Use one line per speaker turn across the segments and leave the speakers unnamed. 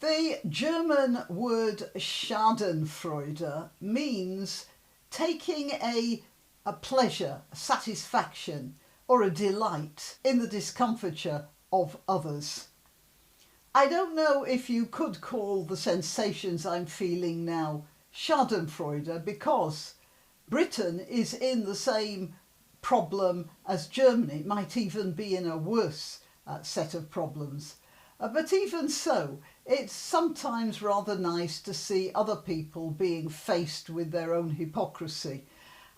The German word Schadenfreude means taking a pleasure, a satisfaction, or a delight in the discomfiture of others. I don't know if you could call the sensations I'm feeling now Schadenfreude, because Britain is in the same problem as Germany. It might even be in a worse set of problems. But even so, it's sometimes rather nice to see other people being faced with their own hypocrisy.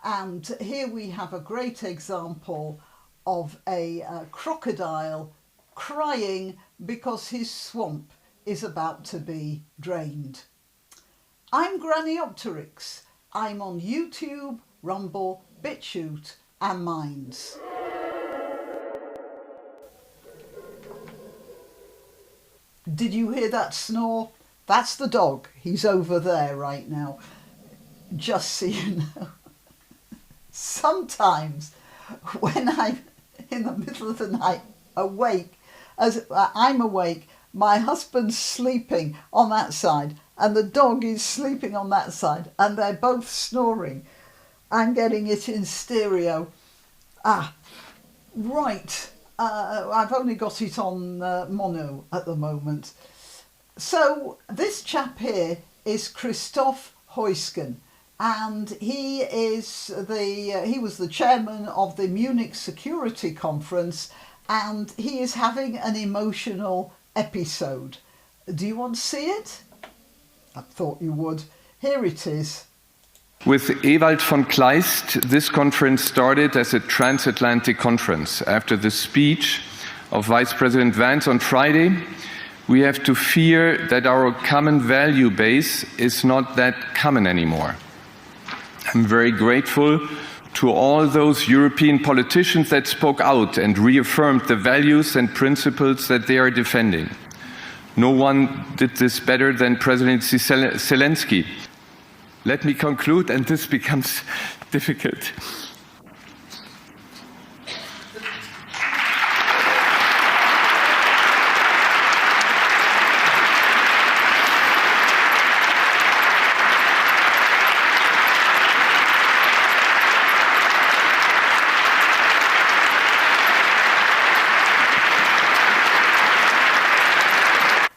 And here we have a great example of a crocodile crying because his swamp is about to be drained. I'm Granniopteryx. I'm on YouTube, Rumble, BitChute and Minds. Did you hear that snore? That's the dog. He's over there right now. Just so you know. Sometimes when I'm in the middle of the night awake, as I'm awake, my husband's sleeping on that side and the dog is sleeping on that side and they're both snoring. I'm getting it in stereo. Right. I've only got it on mono at the moment. So this chap here is Christoph Heusgen, and he was the chairman of the Munich Security Conference, and he is having an emotional episode. Do you want to see it? I thought you would. Here it is.
With Ewald von Kleist, this conference started as a transatlantic conference. After the speech of Vice President Vance on Friday, we have to fear that our common value base is not that common anymore. I'm very grateful to all those European politicians that spoke out and reaffirmed the values and principles that they are defending. No one did this better than President Zelensky. Let me conclude, and this becomes difficult.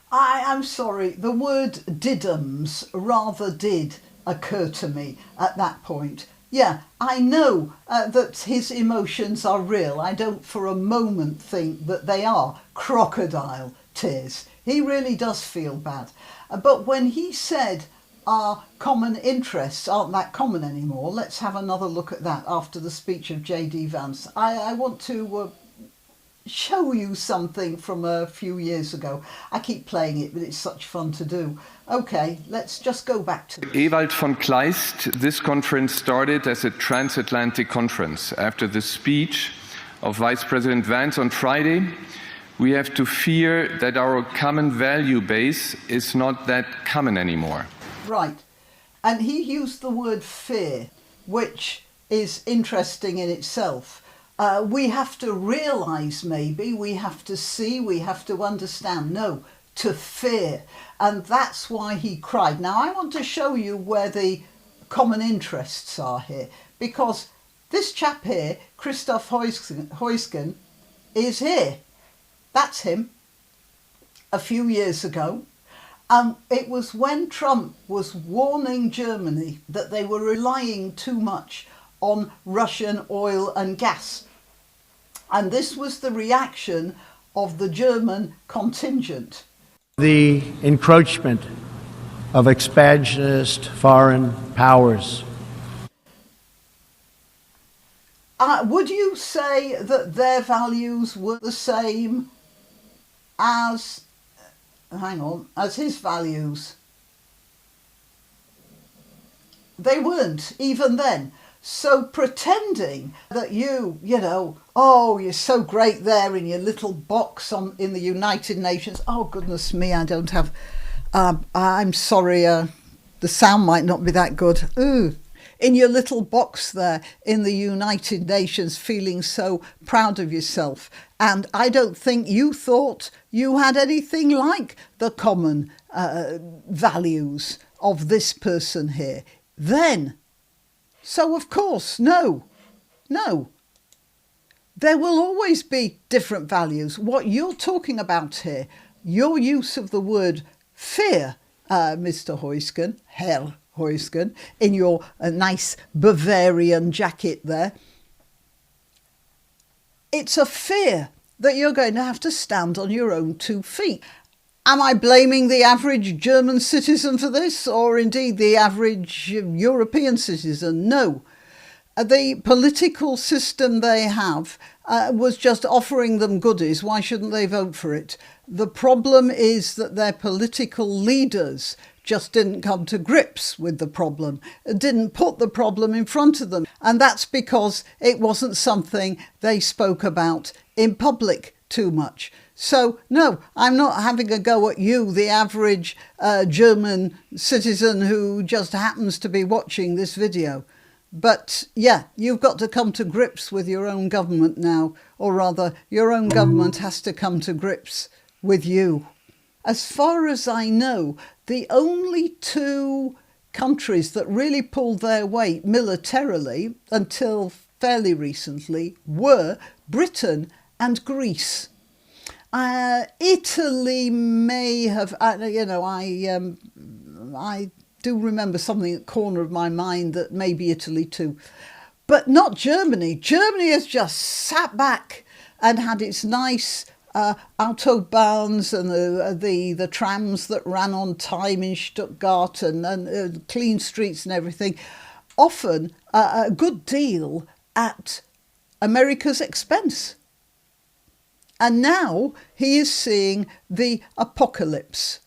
I'm sorry, the word diddums rather did occur to me at that point. Yeah, I know that his emotions are real. I don't for a moment think that they are crocodile tears. He really does feel bad. But when he said our common interests aren't that common anymore, let's have another look at that after the speech of J.D. Vance. I want to show you something from a few years ago. I keep playing it, but it's such fun to do. Okay, let's just go back to this.
Ewald von Kleist, this conference started as a transatlantic conference. After the speech of Vice President Vance on Friday, we have to fear that our common value base is not that common anymore.
Right, and he used the word fear, which is interesting in itself. We have to realise, maybe, we have to see, we have to understand. No, to fear. And that's why he cried. Now, I want to show you where the common interests are here, because this chap here, Christoph Heusgen, is here. That's him. A few years ago. It was when Trump was warning Germany that they were relying too much on Russian oil and gas. And this was the reaction of the German contingent.
The encroachment of expansionist foreign powers.
Would you say that their values were the same as, as his values? They weren't, even then. So pretending that oh, you're so great there in your little box in the United Nations. Oh, goodness me, I don't have, I'm sorry, the sound might not be that good. Ooh. In your little box there in the United Nations, feeling so proud of yourself. And I don't think you thought you had anything like the common values of this person here, then, so of course, no. There will always be different values. What you're talking about here, your use of the word fear, Mr. Heusgen, Herr Heusgen, in your nice Bavarian jacket there, it's a fear that you're going to have to stand on your own 2 feet. Am I blaming the average German citizen for this, or indeed the average European citizen? No. The political system they have was just offering them goodies. Why shouldn't they vote for it? The problem is that their political leaders just didn't come to grips with the problem, didn't put the problem in front of them. And that's because it wasn't something they spoke about in public too much. So, no, I'm not having a go at you, the average German citizen who just happens to be watching this video. But yeah, you've got to come to grips with your own government now, or rather, your own government has to come to grips with you. As far as I know, the only 2 countries that really pulled their weight militarily until fairly recently were Britain and Greece. Italy may have, I do remember something at the corner of my mind that maybe Italy too, but not Germany. Germany has just sat back and had its nice autobahns and the trams that ran on time in Stuttgart and clean streets and everything, often a good deal at America's expense. And now he is seeing the apocalypse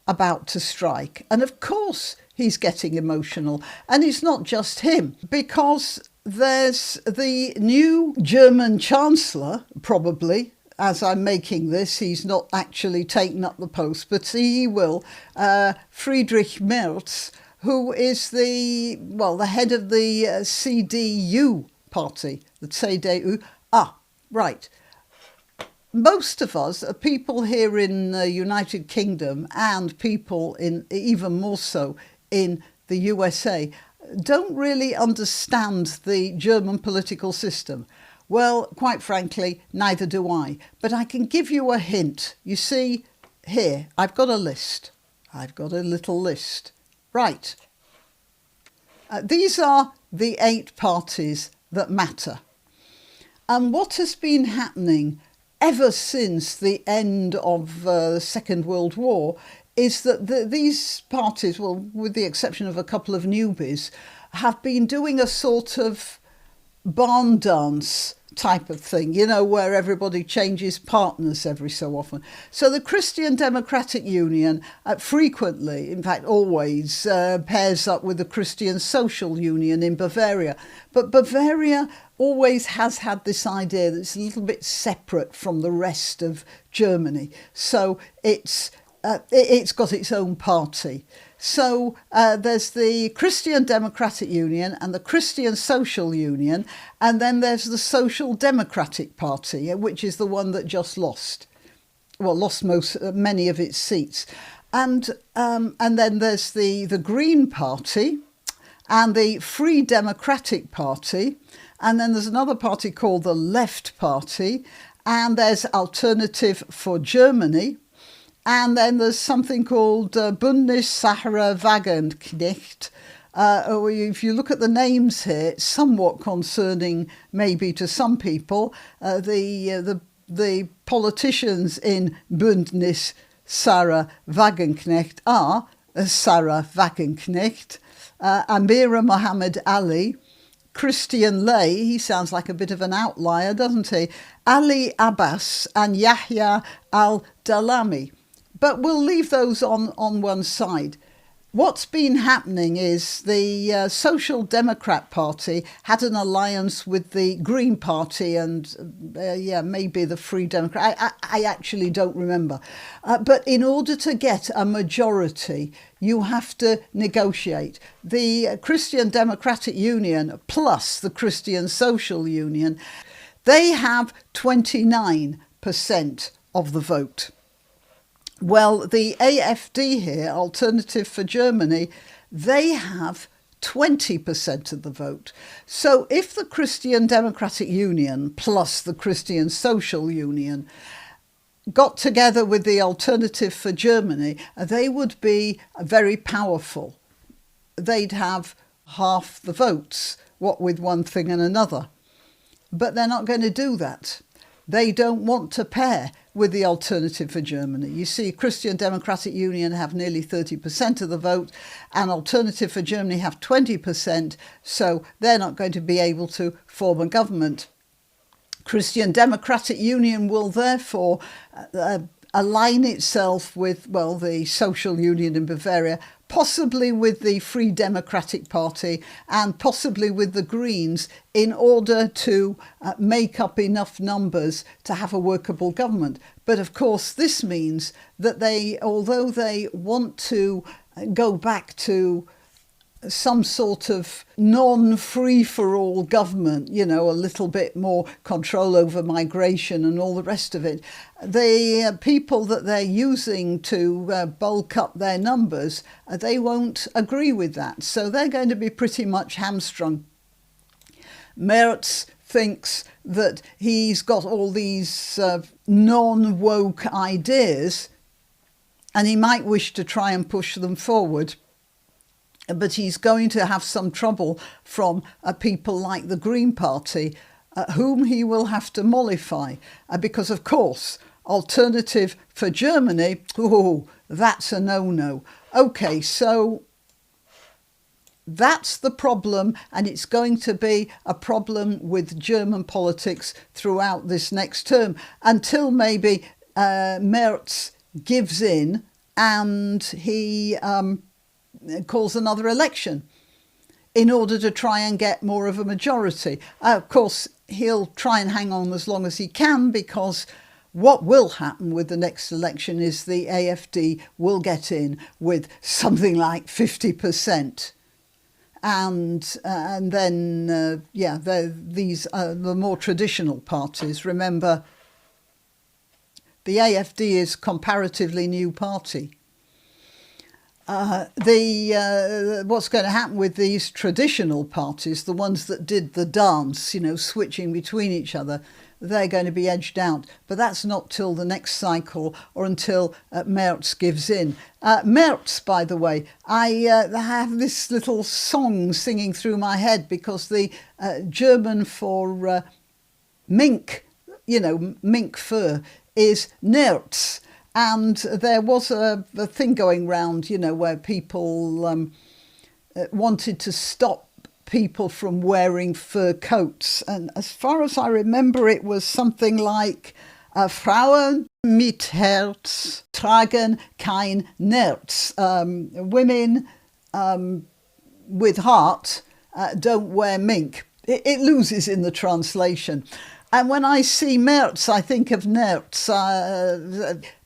about to strike. And of course he's getting emotional. And it's not just him, because there's the new German Chancellor, probably, as I'm making this, he's not actually taken up the post, but he will, Friedrich Merz, who is the head of the CDU party, the CDU. Right. Most of us, people here in the United Kingdom and people in even more so in the USA, don't really understand the German political system. Well, quite frankly, neither do I. But I can give you a hint. You see, here, I've got a list. I've got a little list. Right. These are the 8 parties that matter. And what has been happening ever since the end of the Second World War is that these parties, well, with the exception of a couple of newbies, have been doing a sort of barn dance type of thing, where everybody changes partners every so often. So the Christian Democratic Union frequently, in fact always, pairs up with the Christian Social Union in Bavaria. But Bavaria always has had this idea that it's a little bit separate from the rest of Germany. So it's got its own party. So there's the Christian Democratic Union and the Christian Social Union, and then there's the Social Democratic Party, which is the one that just lost many of its seats. And then there's the Green Party and the Free Democratic Party, and then there's another party called the Left Party, and there's Alternative for Germany. And then there's something called Bundessacher Wagenknecht. If you look at the names here, it's somewhat concerning maybe to some people. The politicians in Bundessacher Wagenknecht are Sarah Wagenknecht, Amira Mohammed Ali, Christian Ley, he sounds like a bit of an outlier, doesn't he? Ali Abbas and Yahya al-Dalami. But we'll leave those on one side. What's been happening is the Social Democrat Party had an alliance with the Green Party and, maybe the Free Democrat. I actually don't remember. But in order to get a majority, you have to negotiate. The Christian Democratic Union plus the Christian Social Union, they have 29% of the vote. Well, the AfD here, Alternative for Germany, they have 20% of the vote. So if the Christian Democratic Union plus the Christian Social Union got together with the Alternative for Germany, they would be very powerful. They'd have half the votes, what with one thing and another. But they're not going to do that. They don't want to pair with the Alternative for Germany. You see, Christian Democratic Union have nearly 30% of the vote and Alternative for Germany have 20%, so they're not going to be able to form a government. Christian Democratic Union will therefore align itself with, well, the Social Union in Bavaria, possibly with the Free Democratic Party and possibly with the Greens in order to make up enough numbers to have a workable government. But of course, this means that although they want to go back to some sort of non-free-for-all government, a little bit more control over migration and all the rest of it, the people that they're using to bulk up their numbers, they won't agree with that. So they're going to be pretty much hamstrung. Merz thinks that he's got all these non-woke ideas and he might wish to try and push them forward. But he's going to have some trouble from people like the Green Party, whom he will have to mollify. Because, of course, Alternative for Germany, that's a no-no. OK, so that's the problem, and it's going to be a problem with German politics throughout this next term, until maybe Merz gives in and he calls another election in order to try and get more of a majority. Of course, he'll try and hang on as long as he can, because what will happen with the next election is the AfD will get in with something like 50%. And then, these are the more traditional parties. Remember, the AfD is a comparatively new party. What's going to happen with these traditional parties, the ones that did the dance, switching between each other, they're going to be edged out. But that's not till the next cycle or until Merz gives in. Merz, by the way, I have this little song singing through my head because the German for mink, mink fur, is Nerz. And there was a thing going round, where people wanted to stop people from wearing fur coats. And as far as I remember, it was something like Frauen mit Herz tragen kein Nerz. Women with heart don't wear mink. It loses in the translation. And when I see Merz, I think of Nerz.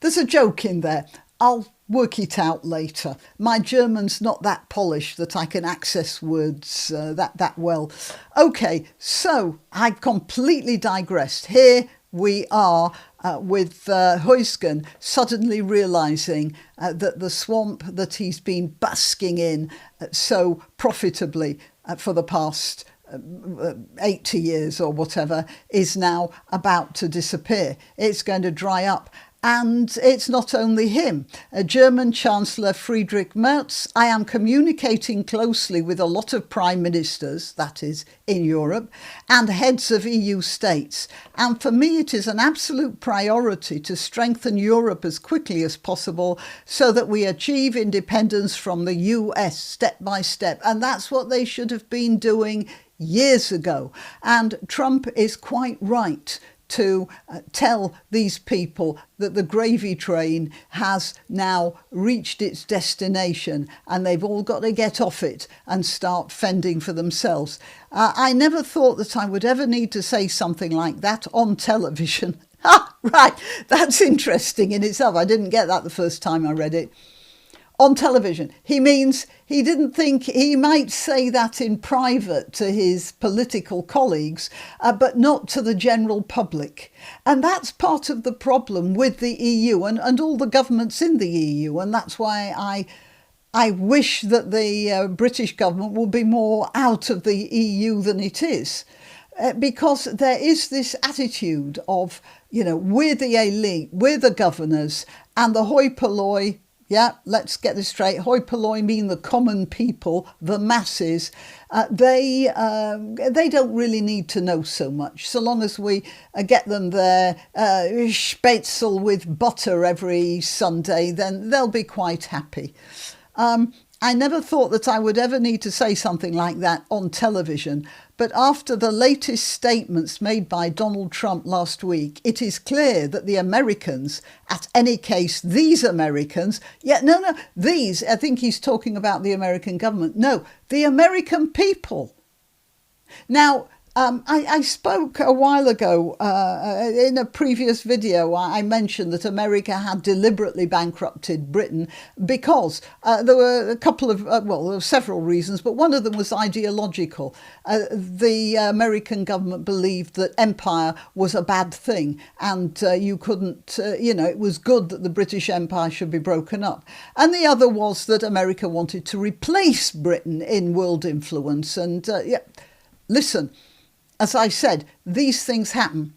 There's a joke in there. I'll work it out later. My German's not that polished that I can access words that well. OK, so I completely digressed. Here we are with Heusgen suddenly realising that the swamp that he's been basking in so profitably for the past 80 years or whatever is now about to disappear. It's going to dry up. And it's not only him. German Chancellor Friedrich Merz, I am communicating closely with a lot of prime ministers, that is, in Europe, and heads of EU states. And for me, it is an absolute priority to strengthen Europe as quickly as possible so that we achieve independence from the US step by step. And that's what they should have been doing years ago. And Trump is quite right to tell these people that the gravy train has now reached its destination and they've all got to get off it and start fending for themselves. I never thought that I would ever need to say something like that on television. Right, that's interesting in itself. I didn't get that the first time I read it. On television. He means he didn't think he might say that in private to his political colleagues, but not to the general public. And that's part of the problem with the EU and all the governments in the EU. And that's why I wish that the British government would be more out of the EU than it is. Because there is this attitude of, we're the elite, we're the governors, and the hoi polloi. Yeah, let's get this straight. Hoi polloi mean the common people, the masses. They don't really need to know so much. So long as we get them their spätzle with butter every Sunday, then they'll be quite happy. I never thought that I would ever need to say something like that on television. But after the latest statements made by Donald Trump last week, it is clear that the Americans, at any case, these Americans, these, I think he's talking about the American government. No, the American people. Now, I spoke a while ago in a previous video. I mentioned that America had deliberately bankrupted Britain because there were a couple of, there were several reasons, but one of them was ideological. The American government believed that empire was a bad thing and you couldn't, it was good that the British Empire should be broken up. And the other was that America wanted to replace Britain in world influence. And listen, as I said, these things happen.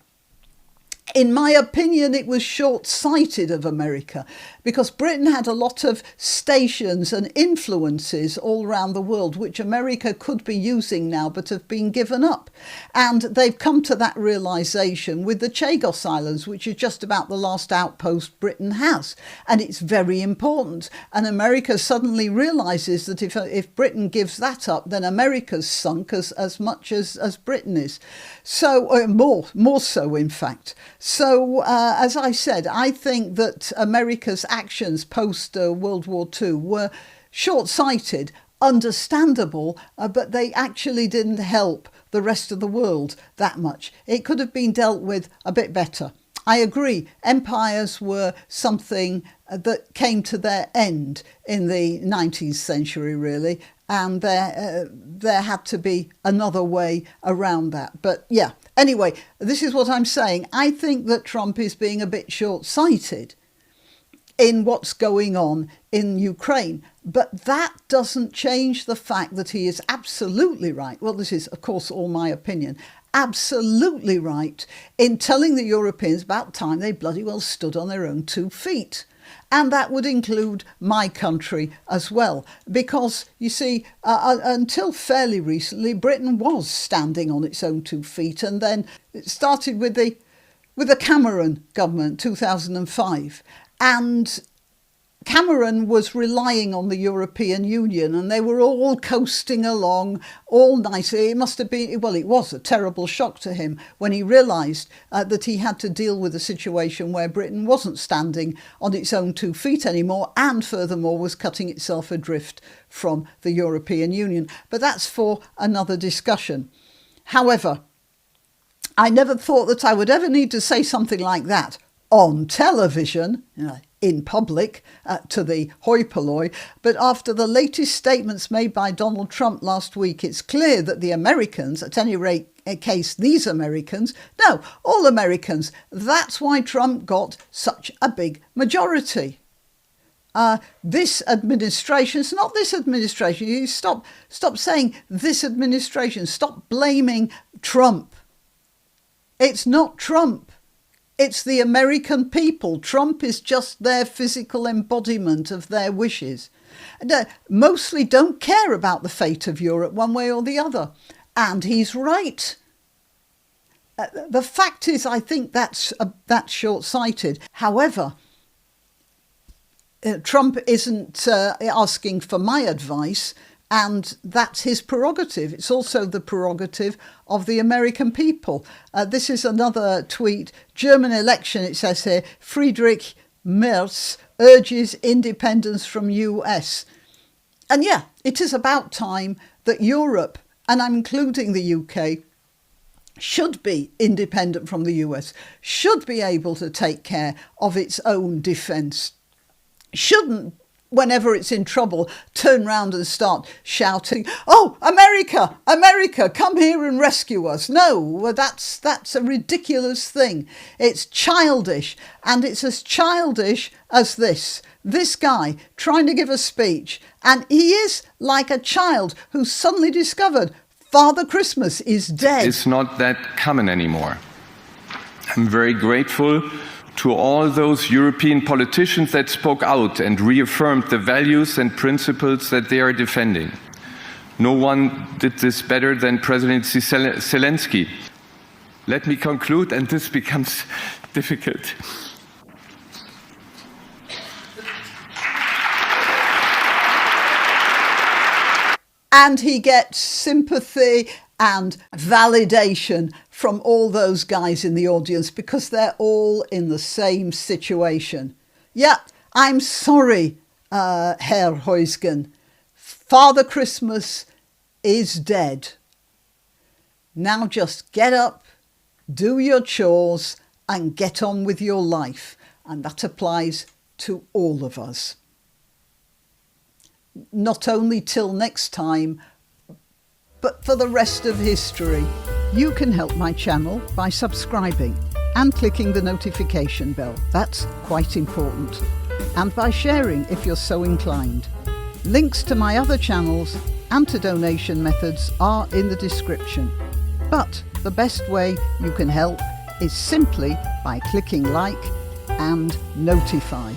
In my opinion, it was short-sighted of America because Britain had a lot of stations and influences all around the world, which America could be using now, but have been given up. And they've come to that realisation with the Chagos Islands, which is just about the last outpost Britain has. And it's very important. And America suddenly realises that if Britain gives that up, then America's sunk as much as Britain is. So, more so, in fact. So, as I said, I think that America's actions post World War II were short-sighted, understandable, but they actually didn't help the rest of the world that much. It could have been dealt with a bit better. I agree, empires were something that came to their end in the 19th century, really, and there had to be another way around that. But yeah, anyway, this is what I'm saying. I think that Trump is being a bit short-sighted in what's going on in Ukraine. But that doesn't change the fact that he is absolutely right. Well, this is, of course, all my opinion. Absolutely right in telling the Europeans about time they bloody well stood on their own 2 feet. And that would include my country as well. Because, you see, until fairly recently, Britain was standing on its own 2 feet. And then it started with the Cameron government, 2005. And Cameron was relying on the European Union and they were all coasting along all nicely. It must have been, well, it was a terrible shock to him when he realised that he had to deal with a situation where Britain wasn't standing on its own 2 feet anymore and furthermore was cutting itself adrift from the European Union. But that's for another discussion. However, I never thought that I would ever need to say something like that on television, in public, to the hoi polloi. But after the latest statements made by Donald Trump last week, it's clear that the Americans, at any rate, case these Americans, no, all Americans, that's why Trump got such a big majority. This administration, it's not this administration, you stop saying this administration, stop blaming Trump. It's not Trump. It's the American people. Trump is just their physical embodiment of their wishes. Mostly don't care about the fate of Europe one way or the other. And he's right. The fact is, I think that's short-sighted. However, Trump isn't asking for my advice, and that's his prerogative. It's also the prerogative of the American people. This is another tweet. German election, it says here, Friedrich Merz urges independence from US. And yeah, it is about time that Europe, and I'm including the UK, should be independent from the US, should be able to take care of its own defence, shouldn't whenever it's in trouble, turn round and start shouting, "Oh, America, America, come here and rescue us." No, that's a ridiculous thing. It's childish, and it's as childish as this guy trying to give a speech, and he is like a child who suddenly discovered Father Christmas is dead.
It's not that common anymore. I'm very grateful to all those European politicians that spoke out and reaffirmed the values and principles that they are defending. No one did this better than President Zelensky. Let me conclude, and this becomes difficult.
And he gets sympathy and validation from all those guys in the audience because they're all in the same situation. Yeah, I'm sorry, Herr Heusgen. Father Christmas is dead. Now just get up, do your chores, and get on with your life. And that applies to all of us. Not only till next time, but for the rest of history. You can help my channel by subscribing and clicking the notification bell. That's quite important. And by sharing if you're so inclined. Links to my other channels and to donation methods are in the description. But the best way you can help is simply by clicking like and notify.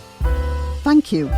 Thank you.